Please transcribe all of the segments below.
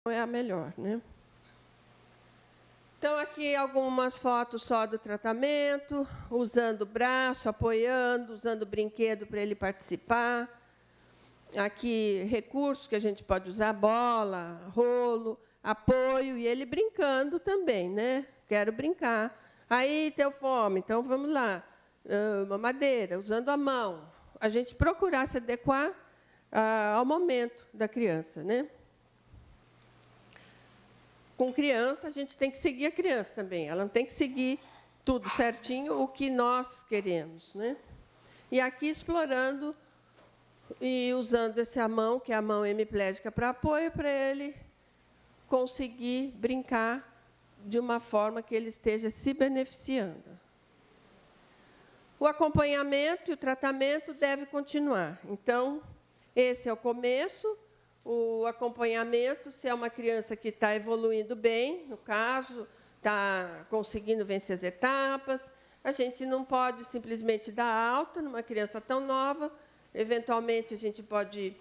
é a melhor, né? Então, aqui algumas fotos só do tratamento, usando o braço, apoiando, usando o brinquedo para ele participar. Aqui, recursos que a gente pode usar, bola, rolo, apoio, e ele brincando também, né? Quero brincar. Aí, teu fome, então vamos lá. Mamadeira, usando a mão. A gente procurar se adequar ao momento da criança, né? Com criança, a gente tem que seguir a criança também. Ela não tem que seguir tudo certinho, o que nós queremos, né? E aqui explorando e usando essa mão, que é a mão hemiplégica para apoio, para ele conseguir brincar de uma forma que ele esteja se beneficiando. O acompanhamento e o tratamento devem continuar. Então, esse é o começo. O acompanhamento, se é uma criança que está evoluindo bem, no caso, está conseguindo vencer as etapas, a gente não pode simplesmente dar alta numa criança tão nova. Eventualmente, a gente pode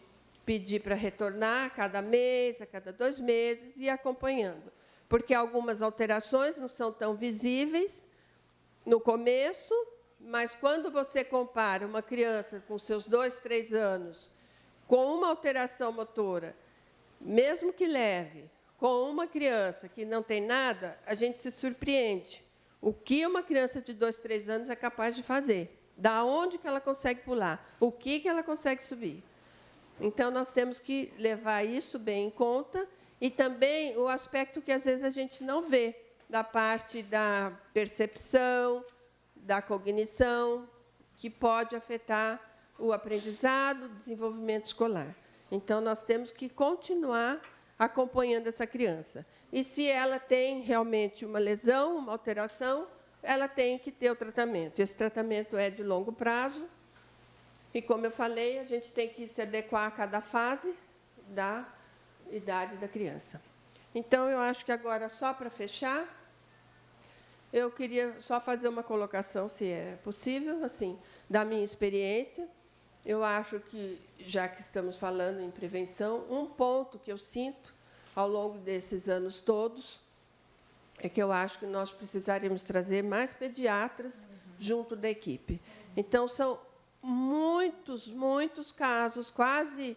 pedir para retornar a cada mês, a cada 2 meses, e ir acompanhando. Porque algumas alterações não são tão visíveis no começo, mas quando você compara uma criança com seus 2, 3 anos, com uma alteração motora, mesmo que leve, com uma criança que não tem nada, a gente se surpreende. O que uma criança de 2, 3 anos é capaz de fazer? Da onde que ela consegue pular? O que ela consegue subir? Então, nós temos que levar isso bem em conta, e também o aspecto que, às vezes, a gente não vê, da parte da percepção, da cognição, que pode afetar o aprendizado, o desenvolvimento escolar. Então, nós temos que continuar acompanhando essa criança. E, se ela tem realmente uma lesão, uma alteração, ela tem que ter o tratamento. Esse tratamento é de longo prazo, e, como eu falei, a gente tem que se adequar a cada fase da idade da criança. Então, eu acho que agora, só para fechar, eu queria só fazer uma colocação, se é possível, assim, da minha experiência. Eu acho que, já que estamos falando em prevenção, um ponto que eu sinto ao longo desses anos todos é que eu acho que nós precisaríamos trazer mais pediatras junto da equipe. Então, são muitos casos, quase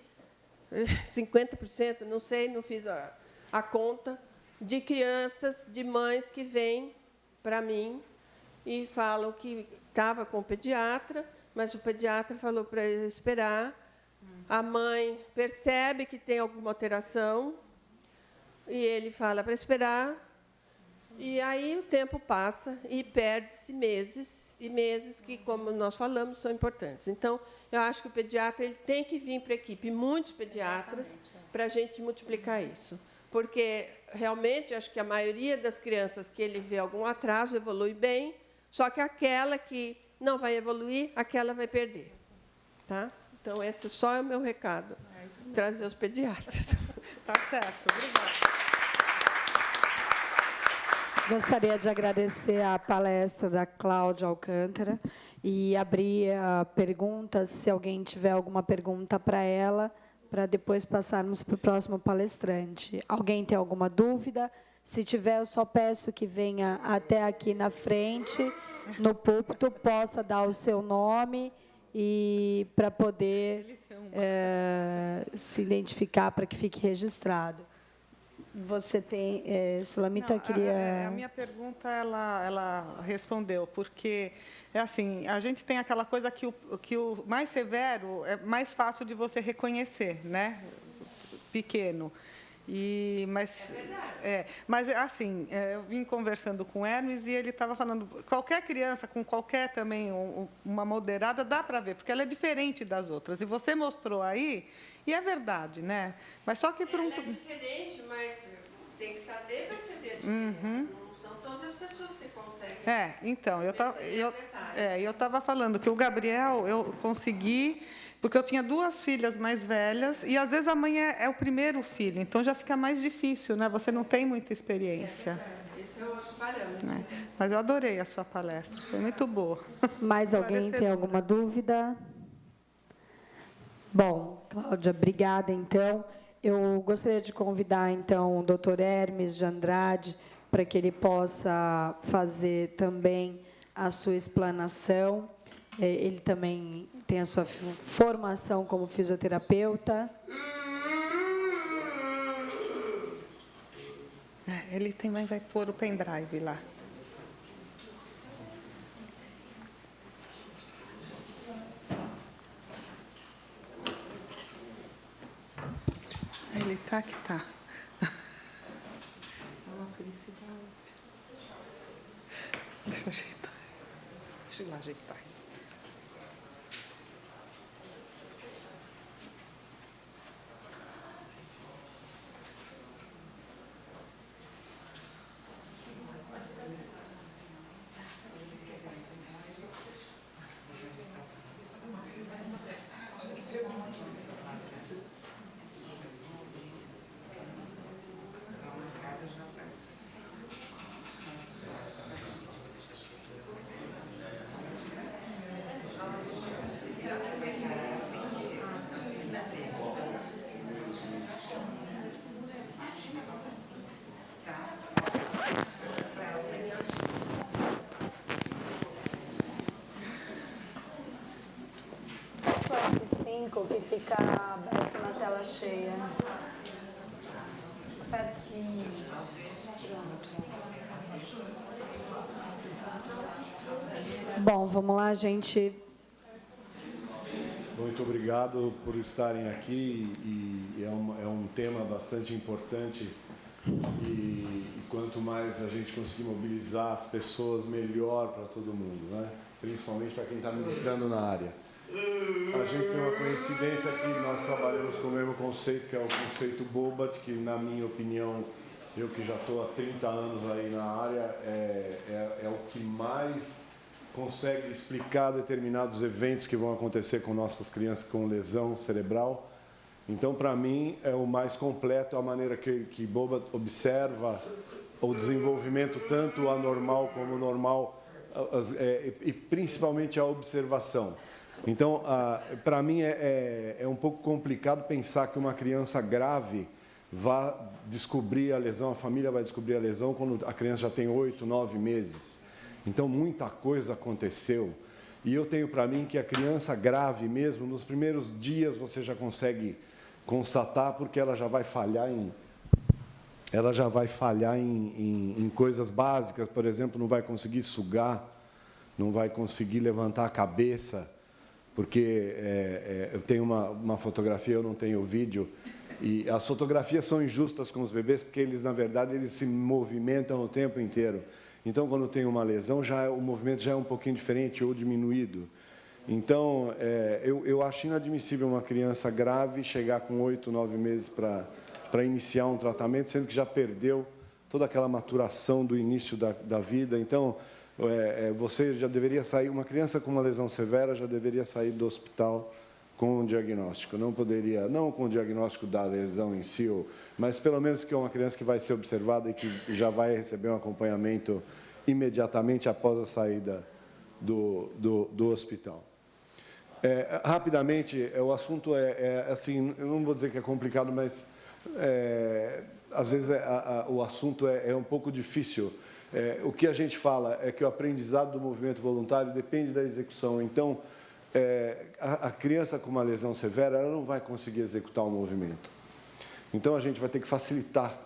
50%, não sei, não fiz a conta, de crianças, de mães que vêm para mim e falam que estava com o pediatra, mas o pediatra falou para esperar. A mãe percebe que tem alguma alteração e ele fala para esperar. E aí o tempo passa e perde-se meses, e meses que, como nós falamos, são importantes. Então, eu acho que o pediatra ele tem que vir para a equipe, muitos pediatras, para a gente multiplicar isso. Porque, realmente, acho que a maioria das crianças que ele vê algum atraso evolui bem, só que aquela que não vai evoluir, aquela vai perder. Tá? Então, esse só é o meu recado, trazer os pediatras. Tá certo, obrigada. Gostaria de agradecer a palestra da Cláudia Alcântara e abrir a perguntas, se alguém tiver alguma pergunta para ela, para depois passarmos para o próximo palestrante. Alguém tem alguma dúvida? Se tiver, eu só peço que venha até aqui na frente, no púlpito, possa dar o seu nome e para poder se identificar, para que fique registrado. Você tem... Sulamita, queria... A minha pergunta, ela respondeu, porque, assim, a gente tem aquela coisa que o mais severo é mais fácil de você reconhecer, né? Pequeno. Mas, assim, eu vim conversando com o Hermes e ele estava falando, qualquer criança com qualquer também, uma moderada, dá para ver, porque ela é diferente das outras. E você mostrou aí... E é verdade, né? Mas só que... Ela é diferente, mas tem que saber perceber a diferença. Não são todas as pessoas que conseguem. Então, eu estava falando que o Gabriel, eu consegui, porque eu tinha 2 filhas mais velhas, e, às vezes, a mãe é o primeiro filho, então já fica mais difícil, né? Você não tem muita experiência. Isso é outro parâmetro. Mas eu adorei a sua palestra, foi muito boa. Mais alguém tem alguma dúvida? Bom, Cláudia, obrigada, então. Eu gostaria de convidar, então, o doutor Hermes de Andrade, para que ele possa fazer também a sua explanação. Ele também tem a sua formação como fisioterapeuta. Ele também vai pôr o pendrive lá. Ele tá que tá. É uma felicidade. Deixa eu ajeitar. Deixa eu lá ajeitar. Que fica aberto na tela cheia. Pertinho. Bom, vamos lá, gente. Muito obrigado por estarem aqui. E é um tema bastante importante. E quanto mais a gente conseguir mobilizar as pessoas, melhor para todo mundo, né? Principalmente para quem está militando na área. A gente tem uma coincidência que nós trabalhamos com o mesmo conceito, que é o conceito Bobat, que, na minha opinião, eu que já estou há 30 anos aí na área, é o que mais consegue explicar determinados eventos que vão acontecer com nossas crianças com lesão cerebral. Então, para mim, é o mais completo a maneira que Bobat observa o desenvolvimento, tanto anormal como normal, e principalmente a observação. Então, para mim, é um pouco complicado pensar que uma criança grave vá descobrir a lesão, a família vai descobrir a lesão quando a criança já tem 8, 9 meses. Então, muita coisa aconteceu. E eu tenho para mim que a criança grave mesmo, nos primeiros dias você já consegue constatar, porque ela já vai falhar em coisas básicas, por exemplo, não vai conseguir sugar, não vai conseguir levantar a cabeça, porque eu tenho uma fotografia, eu não tenho vídeo, e as fotografias são injustas com os bebês, porque eles, na verdade, eles se movimentam o tempo inteiro. Então, quando tem uma lesão, o movimento já é um pouquinho diferente ou diminuído. Então, eu acho inadmissível uma criança grave chegar com 8, 9 meses para iniciar um tratamento, sendo que já perdeu toda aquela maturação do início da vida. Então, você já deveria sair, uma criança com uma lesão severa já deveria sair do hospital com um diagnóstico. Não poderia, não com o diagnóstico da lesão em si, mas pelo menos que é uma criança que vai ser observada e que já vai receber um acompanhamento imediatamente após a saída do hospital. Rapidamente, o assunto assim, eu não vou dizer que é complicado, mas às vezes o assunto é um pouco difícil. O que a gente fala é que o aprendizado do movimento voluntário depende da execução. Então, a criança com uma lesão severa, ela não vai conseguir executar o movimento. Então, a gente vai ter que facilitar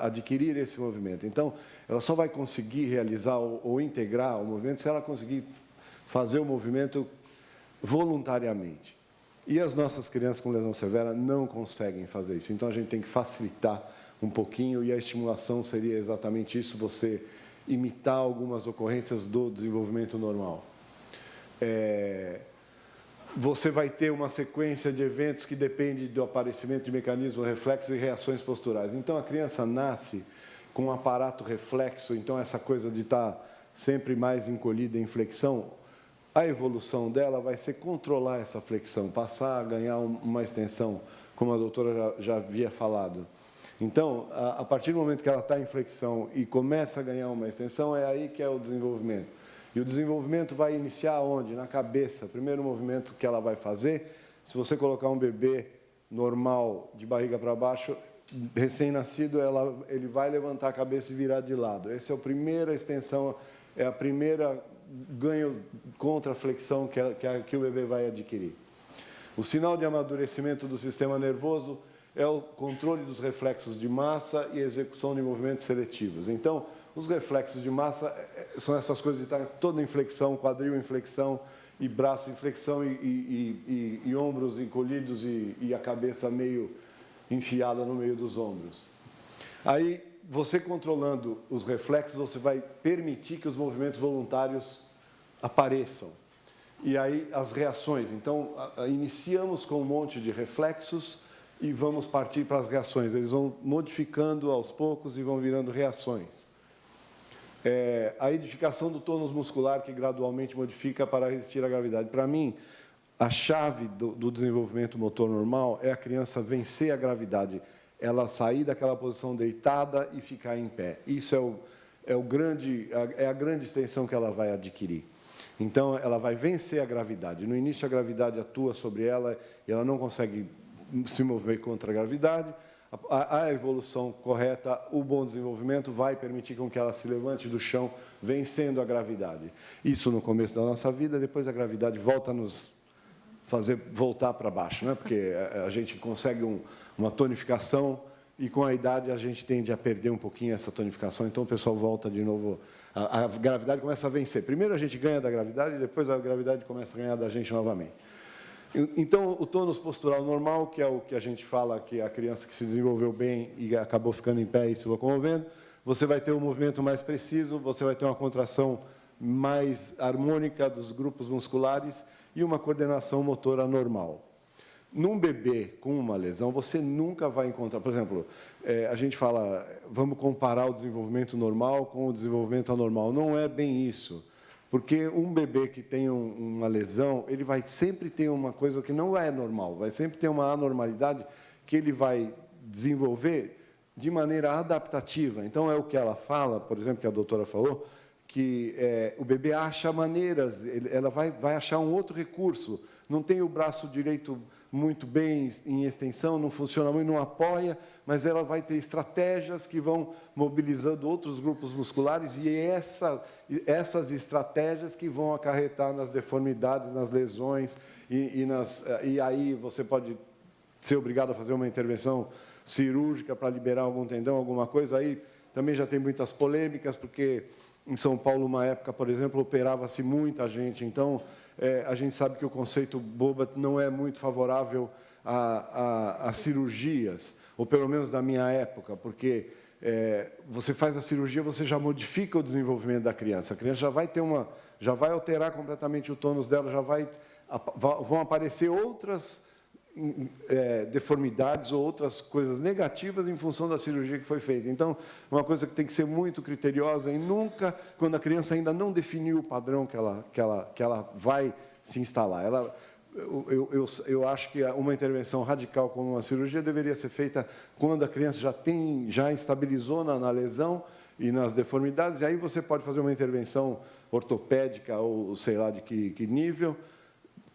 adquirir esse movimento. Então, ela só vai conseguir realizar ou integrar o movimento se ela conseguir fazer o movimento voluntariamente. E as nossas crianças com lesão severa não conseguem fazer isso. Então, a gente tem que facilitar um pouquinho, e a estimulação seria exatamente isso, você imitar algumas ocorrências do desenvolvimento normal. Você vai ter uma sequência de eventos que depende do aparecimento de mecanismos reflexos e reações posturais. Então, a criança nasce com um aparato reflexo, então essa coisa de estar sempre mais encolhida em flexão, a evolução dela vai ser controlar essa flexão, passar a ganhar uma extensão, como a doutora já havia falado. Então, a partir do momento que ela está em flexão e começa a ganhar uma extensão, é aí que é o desenvolvimento. E o desenvolvimento vai iniciar onde? Na cabeça. O primeiro movimento que ela vai fazer, se você colocar um bebê normal, de barriga para baixo, recém-nascido, ele vai levantar a cabeça e virar de lado. Essa é a primeira extensão, é a primeira ganho contra a flexão que o bebê vai adquirir. O sinal de amadurecimento do sistema nervoso é o controle dos reflexos de massa e execução de movimentos seletivos. Então, os reflexos de massa são essas coisas de estar toda em flexão, quadril em flexão, e braço em flexão, e ombros encolhidos, e a cabeça meio enfiada no meio dos ombros. Aí, você controlando os reflexos, você vai permitir que os movimentos voluntários apareçam. E aí, as reações. Então, iniciamos com um monte de reflexos e vamos partir para as reações. Eles vão modificando aos poucos e vão virando reações. A edificação do tônus muscular, que gradualmente modifica para resistir à gravidade. Para mim, a chave do desenvolvimento motor normal é a criança vencer a gravidade, ela sair daquela posição deitada e ficar em pé. Isso é a grande extensão que ela vai adquirir. Então, ela vai vencer a gravidade. No início, a gravidade atua sobre ela e ela não consegue se mover contra a gravidade. A evolução correta, o bom desenvolvimento, vai permitir com que ela se levante do chão, vencendo a gravidade. Isso no começo da nossa vida, depois a gravidade volta a nos fazer voltar para baixo, né? Porque a gente consegue uma tonificação e, com a idade, a gente tende a perder um pouquinho essa tonificação. Então, o pessoal volta de novo, a gravidade começa a vencer. Primeiro a gente ganha da gravidade e depois a gravidade começa a ganhar da gente novamente. Então, o tônus postural normal, que é o que a gente fala que é a criança que se desenvolveu bem e acabou ficando em pé e se locomovendo, você vai ter um movimento mais preciso, você vai ter uma contração mais harmônica dos grupos musculares e uma coordenação motora normal. Num bebê com uma lesão, você nunca vai encontrar... Por exemplo, a gente fala, vamos comparar o desenvolvimento normal com o desenvolvimento anormal. Não é bem isso. Porque um bebê que tem uma lesão, ele vai sempre ter uma coisa que não é normal, vai sempre ter uma anormalidade que ele vai desenvolver de maneira adaptativa. Então, é o que ela fala, por exemplo, que a doutora falou, que o bebê acha maneiras, ela vai achar um outro recurso. Não tem o braço direito muito bem em extensão, não funciona muito, não apoia, mas ela vai ter estratégias que vão mobilizando outros grupos musculares e essas estratégias que vão acarretar nas deformidades, nas lesões, e aí você pode ser obrigado a fazer uma intervenção cirúrgica para liberar algum tendão, alguma coisa. Aí também já tem muitas polêmicas, porque em São Paulo, uma época, por exemplo, operava-se muita gente. Então, a gente sabe que o conceito Bobat não é muito favorável a cirurgias, ou pelo menos na minha época, porque você faz a cirurgia, você já modifica o desenvolvimento da criança. A criança já vai alterar completamente o tônus dela, vão aparecer outras deformidades ou outras coisas negativas em função da cirurgia que foi feita. Então, uma coisa que tem que ser muito criteriosa e nunca, quando a criança ainda não definiu o padrão que ela vai se instalar. Eu acho que uma intervenção radical como uma cirurgia deveria ser feita quando a criança já estabilizou na lesão e nas deformidades, e aí você pode fazer uma intervenção ortopédica ou sei lá de que nível,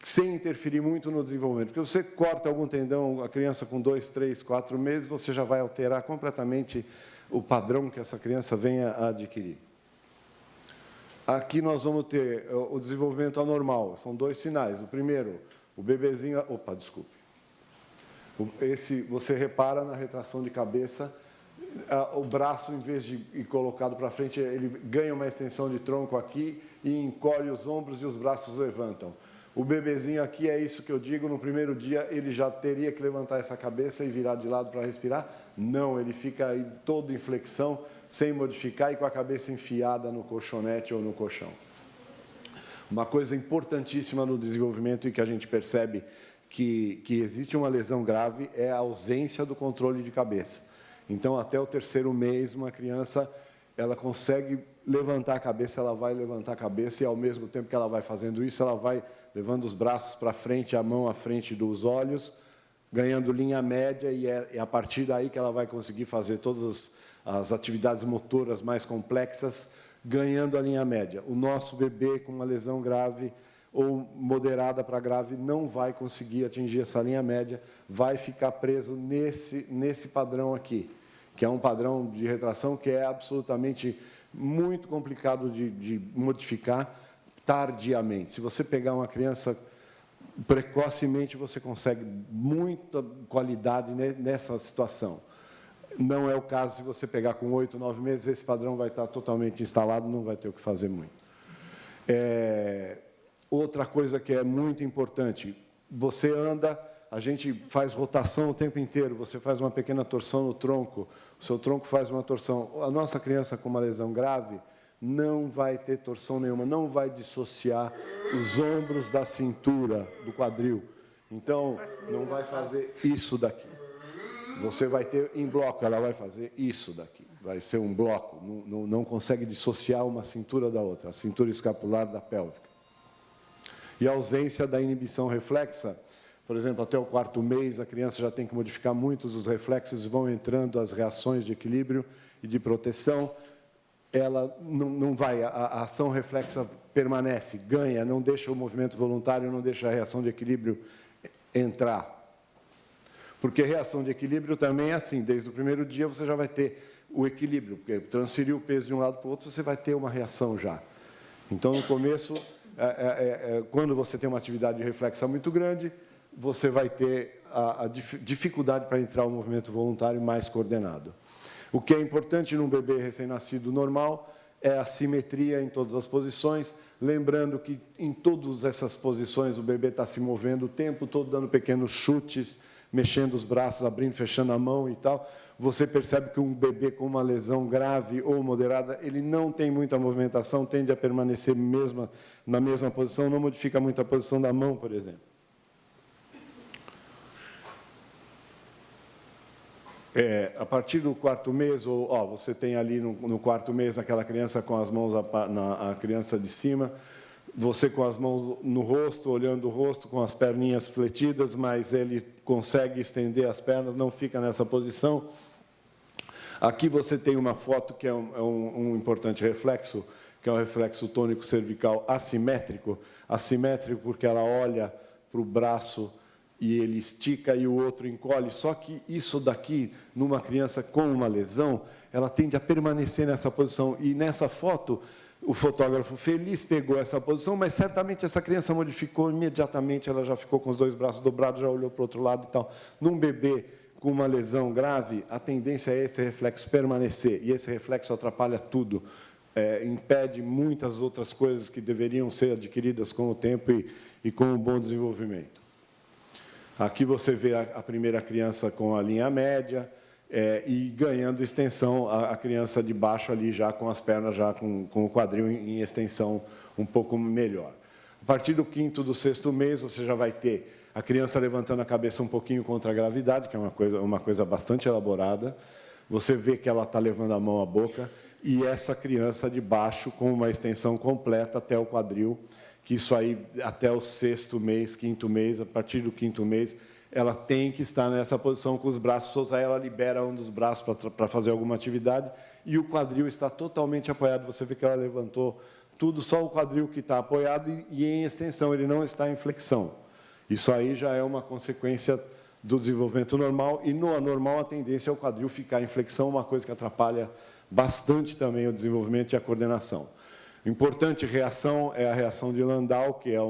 sem interferir muito no desenvolvimento. Porque você corta algum tendão, a criança com 2, 3, 4 meses, você já vai alterar completamente o padrão que essa criança venha a adquirir. Aqui nós vamos ter o desenvolvimento anormal. São 2 sinais. O primeiro, o bebezinho... Opa, desculpe. Você repara na retração de cabeça, o braço, em vez de ir colocado para frente, ele ganha uma extensão de tronco aqui e encolhe os ombros e os braços levantam. O bebezinho aqui, é isso que eu digo, no primeiro dia ele já teria que levantar essa cabeça e virar de lado para respirar. Não, ele fica aí todo em flexão, sem modificar e com a cabeça enfiada no colchonete ou no colchão. Uma coisa importantíssima no desenvolvimento e que a gente percebe que existe uma lesão grave é a ausência do controle de cabeça. Então, até o 3º mês, uma criança ela consegue levantar a cabeça, ela vai levantar a cabeça e, ao mesmo tempo que ela vai fazendo isso, ela vai levando os braços para frente, a mão à frente dos olhos, ganhando linha média, e é a partir daí que ela vai conseguir fazer todas as atividades motoras mais complexas, ganhando a linha média. O nosso bebê com uma lesão grave, ou moderada para grave, não vai conseguir atingir essa linha média, vai ficar preso nesse padrão aqui, que é um padrão de retração que é absolutamente muito complicado de modificar tardiamente. Se você pegar uma criança precocemente, você consegue muita qualidade nessa situação. Não é o caso se você pegar com 8, 9 meses, esse padrão vai estar totalmente instalado, não vai ter o que fazer muito. Outra coisa que é muito importante, você anda, a gente faz rotação o tempo inteiro, você faz uma pequena torção no tronco, o seu tronco faz uma torção. A nossa criança com uma lesão grave não vai ter torção nenhuma, não vai dissociar os ombros da cintura, do quadril. Então, não vai fazer isso daqui. Você vai ter em bloco, ela vai fazer isso daqui. Vai ser um bloco, não consegue dissociar uma cintura da outra, a cintura escapular da pélvica. E a ausência da inibição reflexa, por exemplo, até o 4º mês, a criança já tem que modificar muitos dos reflexos, vão entrando as reações de equilíbrio e de proteção. Ela não vai, a ação reflexa permanece, ganha, não deixa o movimento voluntário, não deixa a reação de equilíbrio entrar. Porque reação de equilíbrio também é assim, desde o primeiro dia você já vai ter o equilíbrio, porque transferir o peso de um lado para o outro, você vai ter uma reação já. Então, no começo, quando você tem uma atividade reflexa muito grande, você vai ter a dificuldade para entrar o movimento voluntário mais coordenado. O que é importante num bebê recém-nascido normal é a simetria em todas as posições, lembrando que em todas essas posições o bebê está se movendo o tempo todo, dando pequenos chutes, mexendo os braços, abrindo, fechando a mão e tal. Você percebe que um bebê com uma lesão grave ou moderada, ele não tem muita movimentação, tende a permanecer na mesma posição, não modifica muito a posição da mão, por exemplo. A partir do 4º mês, você tem ali no 4º mês aquela criança com as mãos, a criança de cima, você com as mãos no rosto, olhando o rosto, com as perninhas fletidas, mas ele consegue estender as pernas, não fica nessa posição. Aqui você tem uma foto que é um importante reflexo, que é um reflexo tônico cervical assimétrico. Assimétrico porque ela olha para o braço e ele estica e o outro encolhe. Só que isso daqui, numa criança com uma lesão, ela tende a permanecer nessa posição. E nessa foto, o fotógrafo feliz pegou essa posição, mas certamente essa criança modificou imediatamente, ela já ficou com os 2 braços dobrados, já olhou para o outro lado e tal. Num bebê com uma lesão grave, a tendência é esse reflexo permanecer, e esse reflexo atrapalha tudo, impede muitas outras coisas que deveriam ser adquiridas com o tempo e com o bom desenvolvimento. Aqui você vê a primeira criança com a linha média, e ganhando extensão, a criança de baixo ali já com as pernas, já com o quadril em extensão um pouco melhor. A partir do 5º, do 6º mês, você já vai ter a criança levantando a cabeça um pouquinho contra a gravidade, que é uma coisa bastante elaborada. Você vê que ela está levando a mão à boca, e essa criança de baixo com uma extensão completa até o quadril, que isso aí até o 6º mês, 5º mês, a partir do 5º mês, ela tem que estar nessa posição com os braços soltos, aí ela libera um dos braços para fazer alguma atividade, e o quadril está totalmente apoiado. Você vê que ela levantou tudo, só o quadril que está apoiado e em extensão, ele não está em flexão. Isso aí já é uma consequência do desenvolvimento normal, e no anormal a tendência é o quadril ficar em flexão, uma coisa que atrapalha bastante também o desenvolvimento e a coordenação. Importante reação é a reação de Landau, que é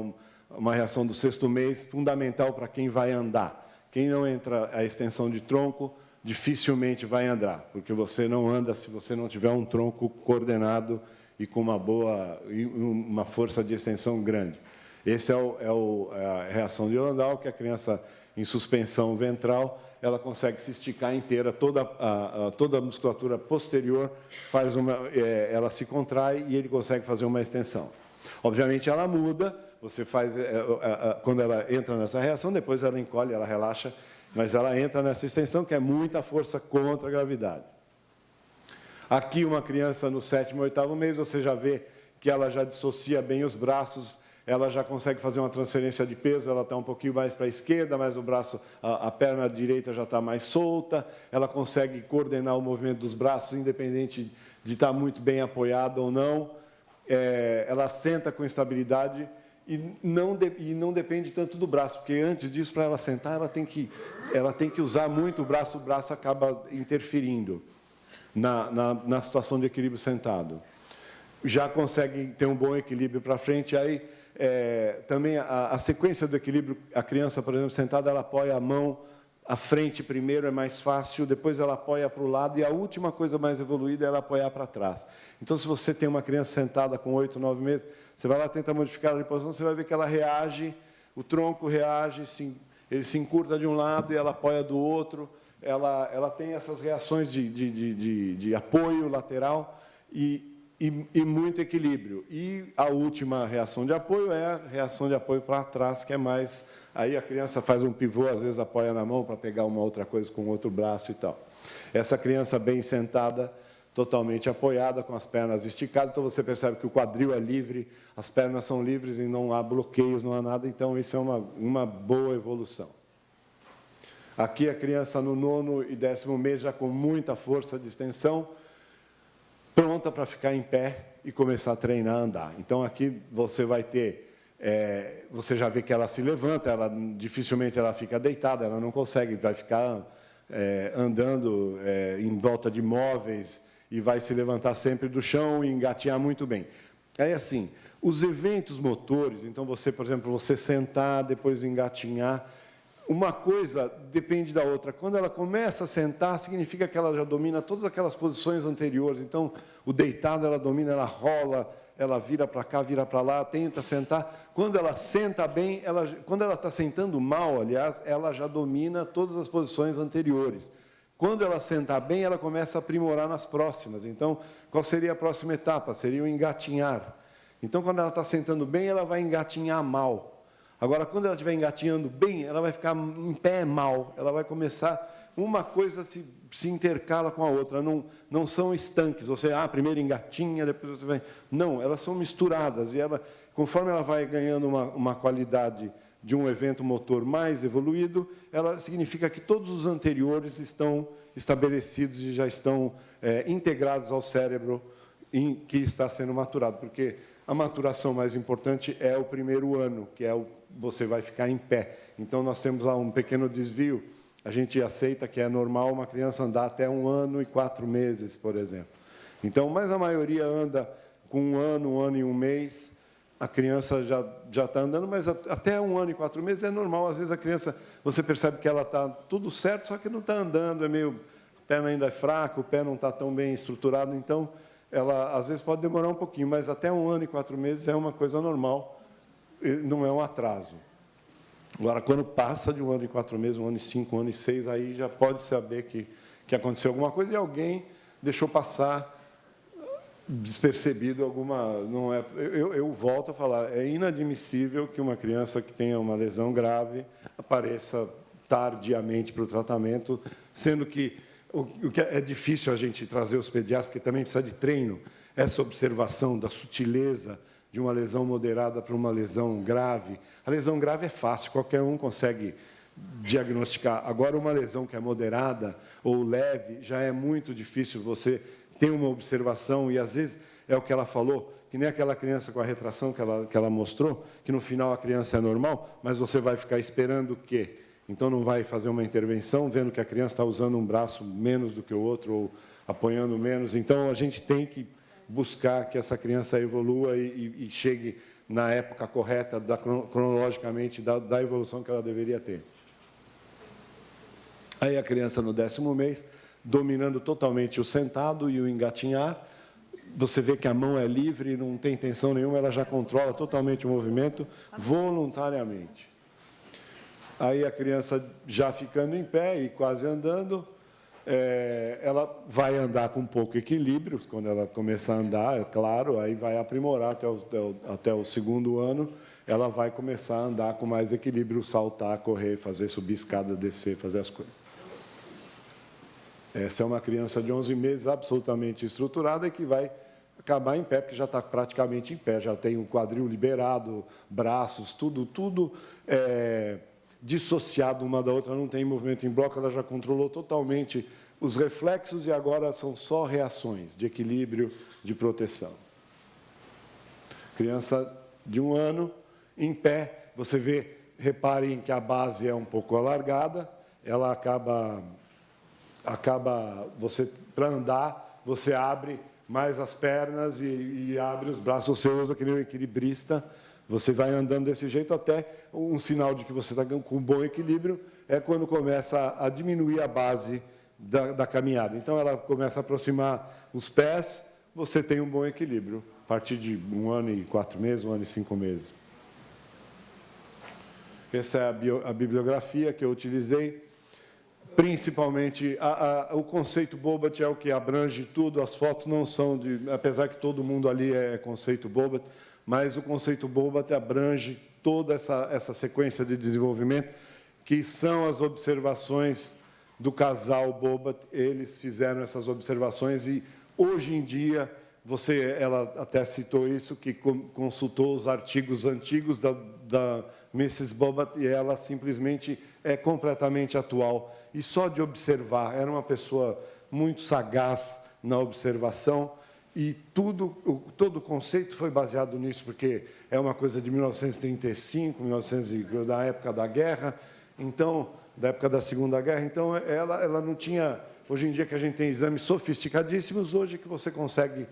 uma reação do 6º mês, fundamental para quem vai andar. Quem não entra a extensão de tronco, dificilmente vai andar, porque você não anda se você não tiver um tronco coordenado e com uma força de extensão grande. Essa é a reação de Landau, que a criança em suspensão ventral, ela consegue se esticar inteira, toda a musculatura posterior ela se contrai e ele consegue fazer uma extensão. Obviamente, ela muda, você faz, quando ela entra nessa reação, depois ela encolhe, ela relaxa, mas ela entra nessa extensão, que é muita força contra a gravidade. Aqui, uma criança no 7º, 8º mês, você já vê que ela já dissocia bem os braços, ela já consegue fazer uma transferência de peso, ela está um pouquinho mais para a esquerda, mas o braço, a perna direita já está mais solta, ela consegue coordenar o movimento dos braços, independente de estar muito bem apoiada ou não, ela senta com estabilidade, e não depende tanto do braço, porque antes disso, para ela sentar, ela tem que usar muito o braço acaba interferindo na situação de equilíbrio sentado. Já consegue ter um bom equilíbrio para frente, aí também a sequência do equilíbrio, a criança, por exemplo, sentada, ela apoia a mão à frente primeiro, é mais fácil, depois ela apoia para o lado, e a última coisa mais evoluída é ela apoiar para trás. Então, se você tem uma criança sentada com 8, 9 meses, você vai lá tentar modificar a posição, você vai ver que ela reage, o tronco reage, ele se encurta de um lado e ela apoia do outro, ela tem essas reações de apoio lateral e muito equilíbrio. E a última reação de apoio é a reação de apoio para trás, que é mais... Aí a criança faz um pivô, às vezes apoia na mão para pegar uma outra coisa com o outro braço e tal. Essa criança bem sentada, totalmente apoiada, com as pernas esticadas, então você percebe que o quadril é livre, as pernas são livres e não há bloqueios, não há nada, então isso é uma boa evolução. Aqui a criança no 9º e 10º mês, já com muita força de extensão, pronta para ficar em pé e começar a treinar a andar. Então, aqui você vai ter... você já vê que ela se levanta, dificilmente ela fica deitada, ela não consegue, vai ficar andando em volta de móveis e vai se levantar sempre do chão e engatinhar muito bem. Aí, assim, os eventos motores, então, você, por exemplo, você sentar, depois engatinhar, uma coisa depende da outra. Quando ela começa a sentar, significa que ela já domina todas aquelas posições anteriores. Então, o deitado ela domina, ela rola, ela vira para cá, vira para lá, tenta sentar. Quando ela senta bem, quando ela está sentando mal, aliás, ela já domina todas as posições anteriores. Quando ela sentar bem, ela começa a aprimorar nas próximas. Então, qual seria a próxima etapa? Seria o engatinhar. Então, quando ela está sentando bem, ela vai engatinhar mal. Agora, quando ela estiver engatinhando bem, ela vai ficar em pé mal. Ela vai começar, uma coisa se intercala com a outra. Não são estanques. Você, primeiro engatinha, depois você vai... Não, elas são misturadas. E conforme ela vai ganhando uma qualidade de um evento motor mais evoluído, ela significa que todos os anteriores estão estabelecidos e já estão integrados ao cérebro que está sendo maturado. Porque a maturação mais importante é o primeiro ano, que você vai ficar em pé. Então, nós temos lá um pequeno desvio. A gente aceita que é normal uma criança andar até 1 ano e 4 meses, por exemplo. Então, mas a maioria anda com 1 ano e 1 mês, a criança já está andando, mas até 1 ano e 4 meses é normal. Às vezes a criança, você percebe que ela está tudo certo, só que não está andando, a perna ainda é fraca, o pé não está tão bem estruturado, então ela às vezes pode demorar um pouquinho, mas até 1 ano e 4 meses é uma coisa normal, não é um atraso. Agora, quando passa de 1 ano e 4 meses, 1 ano e 5, 1 ano e 6, aí já pode saber que aconteceu alguma coisa e alguém deixou passar despercebido alguma... Não é, eu volto a falar, é inadmissível que uma criança que tenha uma lesão grave apareça tardiamente para o tratamento, sendo que o que é difícil a gente trazer os pediatras, porque também precisa de treino, essa observação da sutileza de uma lesão moderada para uma lesão grave. A lesão grave é fácil, qualquer um consegue diagnosticar. Agora, uma lesão que é moderada ou leve, já é muito difícil você ter uma observação, e às vezes é o que ela falou, que nem aquela criança com a retração que ela mostrou, que no final a criança é normal, mas você vai ficar esperando o quê? Então, não vai fazer uma intervenção, vendo que a criança está usando um braço menos do que o outro, ou apoiando menos. Então, a gente tem que buscar que essa criança evolua e chegue na época correta, cronologicamente, da evolução que ela deveria ter. Aí, a criança, no 10º mês, dominando totalmente o sentado e o engatinhar, você vê que a mão é livre, não tem tensão nenhuma, ela já controla totalmente o movimento, voluntariamente. Aí a criança já ficando em pé e quase andando, ela vai andar com pouco equilíbrio, quando ela começar a andar, é claro, aí vai aprimorar até o 2º ano, ela vai começar a andar com mais equilíbrio, saltar, correr, fazer subir escada, descer, fazer as coisas. Essa é uma criança de 11 meses absolutamente estruturada e que vai acabar em pé, porque já está praticamente em pé, já tem o quadril liberado, braços, tudo dissociado uma da outra, não tem movimento em bloco, ela já controlou totalmente os reflexos e agora são só reações de equilíbrio, de proteção. Criança de 1 ano Em pé, você vê, reparem que a base é um pouco alargada, ela acaba você, para andar, você abre mais as pernas e abre os braços, você usa que nem um equilibrista, você vai andando desse jeito até um sinal de que você está com um bom equilíbrio, é quando começa a diminuir a base da caminhada. Então, ela começa a aproximar os pés, você tem um bom equilíbrio, a partir de 1 ano e 4 meses, 1 ano e 5 meses. Essa é a bibliografia que eu utilizei. Principalmente, o conceito Bobat é o que abrange tudo, as fotos não são apesar que todo mundo ali é conceito Bobat, mas o conceito Bobat abrange toda essa sequência de desenvolvimento, que são as observações do casal Bobat. Eles fizeram essas observações e, hoje em dia, ela até citou isso, que consultou os artigos antigos da Mrs. Bobat, e ela simplesmente é completamente atual. E só de observar, era uma pessoa muito sagaz na observação, e todo o conceito foi baseado nisso, porque é uma coisa de 1935, da época da guerra, então, da época da Segunda Guerra. Então, ela não tinha... Hoje em dia, que a gente tem exames sofisticadíssimos, hoje que você consegue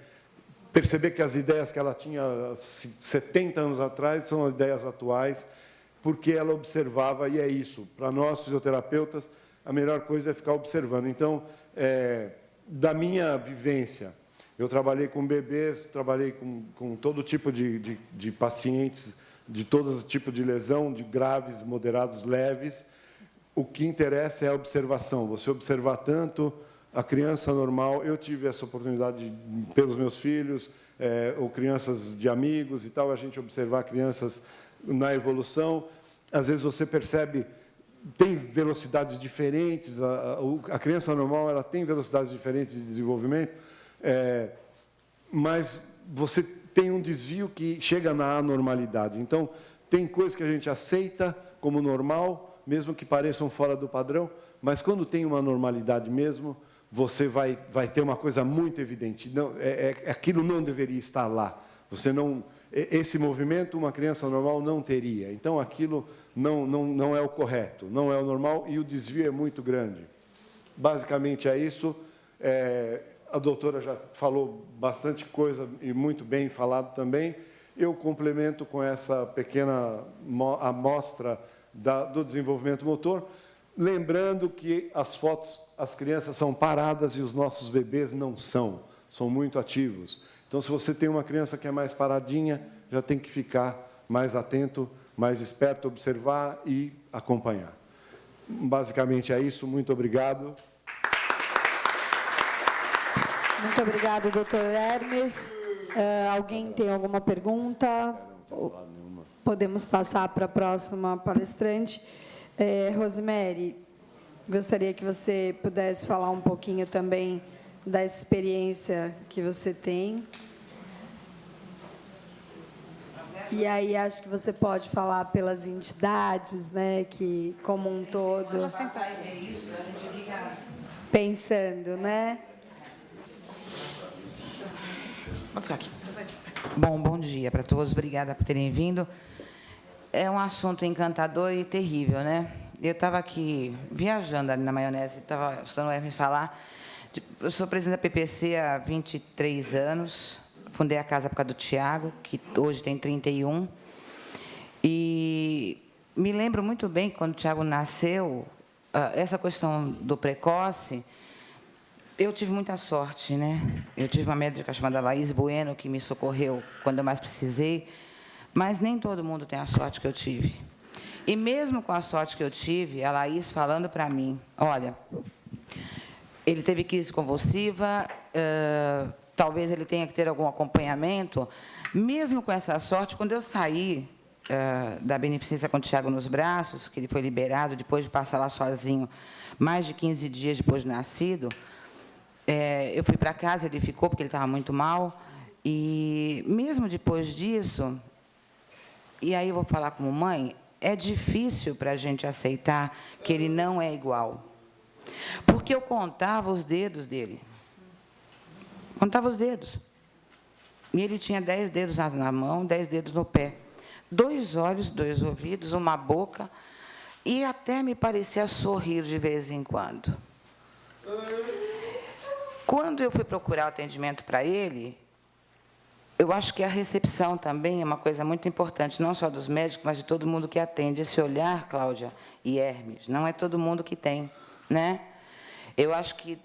perceber que as ideias que ela tinha 70 anos atrás são as ideias atuais, porque ela observava, e é isso. Para nós, fisioterapeutas, a melhor coisa é ficar observando. Então, da minha vivência, eu trabalhei com bebês, trabalhei com todo tipo de pacientes, de todo tipo de lesão, de graves, moderados, leves. O que interessa é a observação. Você observar tanto a criança normal. Eu tive essa oportunidade pelos meus filhos, ou crianças de amigos e tal, a gente observar crianças na evolução. Às vezes você percebe, tem velocidades diferentes, a criança normal ela tem velocidades diferentes de desenvolvimento, mas você tem um desvio que chega na anormalidade. Então, tem coisas que a gente aceita como normal, mesmo que pareçam fora do padrão, mas quando tem uma normalidade mesmo, você vai ter uma coisa muito evidente. Não, aquilo não deveria estar lá. Você não, esse movimento uma criança normal não teria. Então, aquilo não é o correto, não é o normal, e o desvio é muito grande. Basicamente é isso. A doutora já falou bastante coisa, e muito bem falado também. Eu complemento com essa pequena amostra do desenvolvimento motor, lembrando que as fotos, as crianças são paradas e os nossos bebês não são muito ativos. Então, se você tem uma criança que é mais paradinha, já tem que ficar mais atento, mais esperto, observar e acompanhar. Basicamente é isso. Muito obrigado. Muito obrigado, doutor Hermes. Alguém tem alguma pergunta? Podemos passar para a próxima palestrante. Rosemary, gostaria que você pudesse falar um pouquinho também da experiência que você tem. E aí, acho que você pode falar pelas entidades, né, que, como um todo, pensando, né? Vou ficar aqui. Bom dia para todos. Obrigada por terem vindo. É um assunto encantador e terrível, né? Eu estava aqui viajando ali na maionese, estava escutando o Hermes falar. Eu sou presidente da PPC há 23 anos. Fundei a casa por causa do Tiago, que hoje tem 31. E me lembro muito bem que, quando o Tiago nasceu, essa questão do precoce, eu tive muita sorte, né? Eu tive uma médica chamada Laís Bueno, que me socorreu quando eu mais precisei, mas nem todo mundo tem a sorte que eu tive. E mesmo com a sorte que eu tive, a Laís falando para mim, olha, ele teve crise convulsiva, talvez ele tenha que ter algum acompanhamento. Mesmo com essa sorte, quando eu saí da beneficência com o Tiago nos braços, que ele foi liberado depois de passar lá sozinho, mais de 15 dias depois de nascido, eu fui para casa, ele ficou porque ele estava muito mal, e mesmo depois disso, e aí eu vou falar como mãe, é difícil para a gente aceitar que ele não é igual. Porque eu contava os dedos dele. Contava os dedos. E ele tinha 10 dedos na mão, 10 dedos no pé. 2 olhos, 2 ouvidos, uma boca, e até me parecia sorrir de vez em quando. Quando eu fui procurar o atendimento para ele, eu acho que a recepção também é uma coisa muito importante, não só dos médicos, mas de todo mundo que atende. Esse olhar, Cláudia e Hermes, não é todo mundo que tem, né? Eu acho que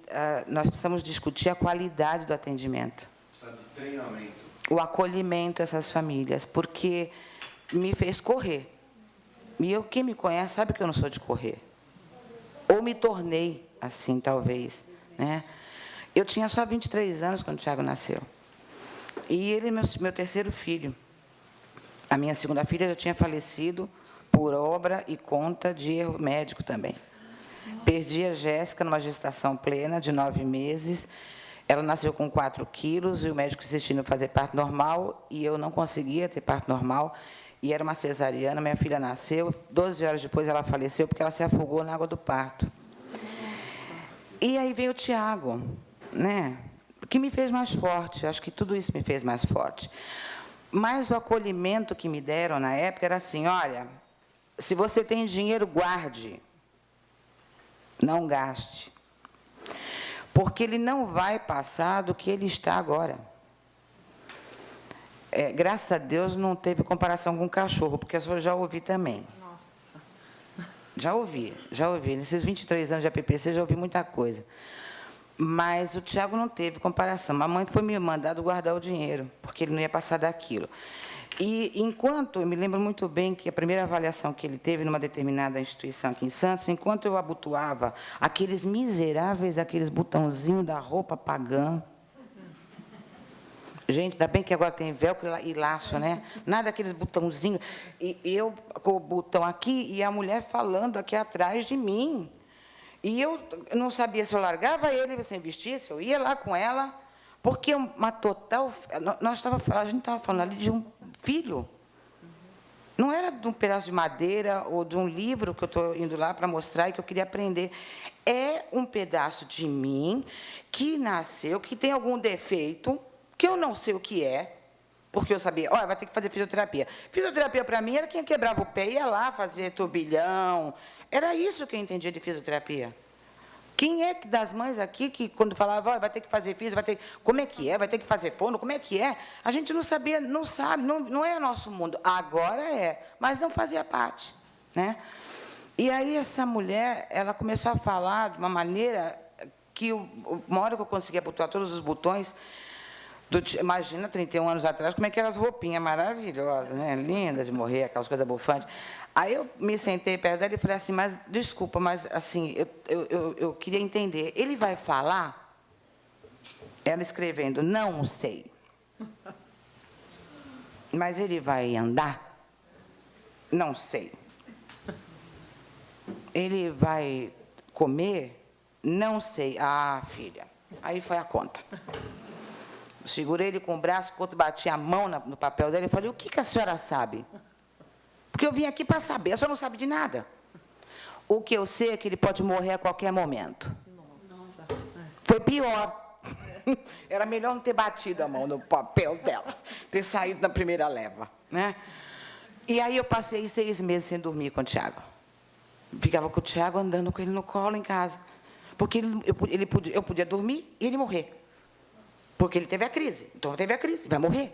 nós precisamos discutir a qualidade do atendimento. Precisa de treinamento. O acolhimento a essas famílias, porque me fez correr. E quem me conhece sabe que eu não sou de correr. Ou me tornei assim, talvez, né? Eu tinha só 23 anos quando o Tiago nasceu. E ele é meu 3º filho. A minha 2ª filha já tinha falecido por obra e conta de erro médico também. Perdi a Jéssica numa gestação plena de 9 meses. Ela nasceu com 4 quilos e o médico insistindo em fazer parto normal e eu não conseguia ter parto normal. E era uma cesariana, minha filha nasceu. 12 horas depois ela faleceu porque ela se afogou na água do parto. E aí veio o Tiago, né? Que me fez mais forte, acho que tudo isso me fez mais forte. Mas o acolhimento que me deram na época era assim, olha, se você tem dinheiro, guarde, não gaste. Porque ele não vai passar do que ele está agora. Graças a Deus não teve comparação com o cachorro, porque eu já ouvi também. Nossa. Já ouvi. Nesses 23 anos de APPC, já ouvi muita coisa. Mas o Tiago não teve comparação. A mãe foi me mandado guardar o dinheiro, porque ele não ia passar daquilo. E, enquanto, eu me lembro muito bem que a primeira avaliação que ele teve numa determinada instituição aqui em Santos, enquanto eu abotoava aqueles miseráveis, aqueles botãozinhos da roupa pagã. Gente, ainda bem que agora tem velcro e laço, né? Nada daqueles botãozinhos. E eu com o botão aqui e a mulher falando aqui atrás de mim. E eu não sabia se eu largava ele sem vestir, se eu ia lá com ela, porque uma total... a gente estava falando ali de um filho. Não era de um pedaço de madeira ou de um livro que eu estou indo lá para mostrar e que eu queria aprender. É um pedaço de mim que nasceu, que tem algum defeito, que eu não sei o que é, porque eu sabia, olha, vai ter que fazer fisioterapia. Fisioterapia, para mim, era quem quebrava o pé, ia lá fazer turbilhão. Era isso que eu entendia de fisioterapia. Quem é das mães aqui que, quando falava, oh, vai ter que fazer fisio, vai ter, como é que é? Vai ter que fazer fono, como é que é? A gente não sabia, não sabe, não é nosso mundo. Agora é, mas não fazia parte, né? E aí essa mulher, ela começou a falar de uma maneira que, uma hora que eu conseguia botar todos os botões, imagina, 31 anos atrás, como é que eram as roupinhas maravilhosas, né? Linda de morrer, aquelas coisas bufantes. Aí eu me sentei perto dela e falei assim, mas desculpa, mas assim, eu queria entender. Ele vai falar? Ela escrevendo, não sei. Mas ele vai andar? Não sei. Ele vai comer? Não sei. Ah, filha. Aí foi a conta. Segurei ele com o braço, enquanto batia a mão no papel dele, e falei, o que a senhora sabe? Porque eu vim aqui para saber, a senhora não sabe de nada. O que eu sei é que ele pode morrer a qualquer momento. Nossa. Foi pior. Era melhor não ter batido a mão no papel dela, ter saído na primeira leva, né? E aí eu passei 6 meses sem dormir com o Tiago. Ficava com o Tiago andando com ele no colo em casa. Porque eu podia dormir e ele morrer. Porque ele teve a crise. Então, teve a crise, vai morrer.